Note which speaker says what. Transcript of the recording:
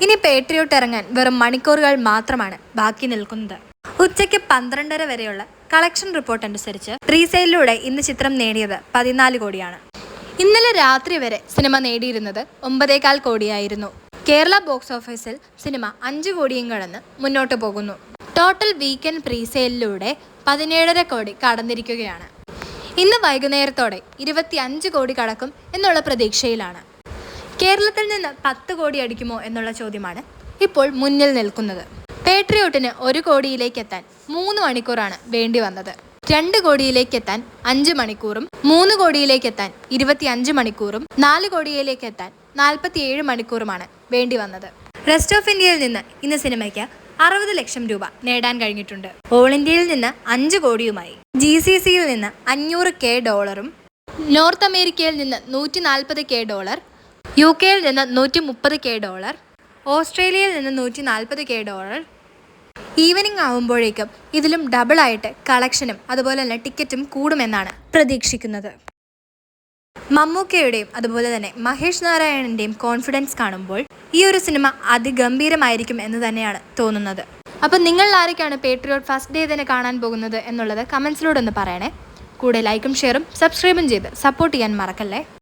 Speaker 1: ഇനി പേട്രിയോട്ട് ഇറങ്ങാൻ വെറും മണിക്കൂറുകൾ മാത്രമാണ് ബാക്കി നിൽക്കുന്നത്. ഉച്ചയ്ക്ക് 12:30 വരെയുള്ള കളക്ഷൻ റിപ്പോർട്ട് അനുസരിച്ച് റീസെയിലിലൂടെ ഇന്ന് ചിത്രം നേടിയത് 14 കോടിയാണ്. ഇന്നലെ രാത്രി വരെ സിനിമ നേടിയിരുന്നത് 9.25 കോടിയായിരുന്നു. കേരള ബോക്സ് ഓഫീസിൽ സിനിമ 5 കോടിയും കടന്ന് മുന്നോട്ട് പോകുന്നു. ടോട്ടൽ വീക്കെൻഡ് പ്രീസെയിലിലൂടെ 17.5 കോടി കടന്നിരിക്കുകയാണ്. ഇന്ന് വൈകുന്നേരത്തോടെ 25 കോടി കടക്കും എന്നുള്ള പ്രതീക്ഷയിലാണ്. കേരളത്തിൽ നിന്ന് 10 കോടി അടിക്കുമോ എന്നുള്ള ചോദ്യമാണ് ഇപ്പോൾ മുന്നിൽ നിൽക്കുന്നത്. പേട്രിയോട്ടിന് 1 കോടിയിലേക്ക് എത്താൻ 3 മണിക്കൂറാണ് വേണ്ടി വന്നത്. 2 കോടിയിലേക്ക് എത്താൻ 5 മണിക്കൂറും 3 കോടിയിലേക്ക് എത്താൻ 25 മണിക്കൂറും 4 കോടിയിലേക്ക് എത്താൻ 47 മണിക്കൂറുമാണ് വേണ്ടി വന്നത്. റെസ്റ്റ് ഓഫ് ഇന്ത്യയിൽ നിന്ന് ഇന്ന് സിനിമയ്ക്ക് 60 ലക്ഷം രൂപ നേടാൻ കഴിഞ്ഞിട്ടുണ്ട്. ഓൾ ഇന്ത്യയിൽ നിന്ന് 5 കോടിയുമായി, GCCയിൽ നിന്ന് $500K, നോർത്ത് അമേരിക്കയിൽ നിന്ന് $140K, UK-യിൽ നിന്ന് $130K, ഓസ്ട്രേലിയയിൽ നിന്ന് $140K. ഈവനിങ് ആകുമ്പോഴേക്കും ഇതിലും ഡബിളായിട്ട് കളക്ഷനും അതുപോലെ തന്നെ ടിക്കറ്റും കൂടുമെന്നാണ് പ്രതീക്ഷിക്കുന്നത്. മമ്മൂക്കയുടെയും അതുപോലെ തന്നെ മഹേഷ് നാരായണൻ്റെയും കോൺഫിഡൻസ് കാണുമ്പോൾ ഈ ഒരു സിനിമ അതിഗംഭീരമായിരിക്കും എന്ന് തന്നെയാണ് തോന്നുന്നത്. അപ്പം നിങ്ങൾ ആരൊക്കെയാണ് പേട്രിയോട്ട് ഫസ്റ്റ് ഡേ തന്നെ കാണാൻ പോകുന്നത് എന്നുള്ളത് കമൻസിലൂടെ ഒന്ന് പറയണേ. കൂടെ ലൈക്കും ഷെയറും സബ്സ്ക്രൈബും ചെയ്ത് സപ്പോർട്ട് ചെയ്യാൻ മറക്കല്ലേ.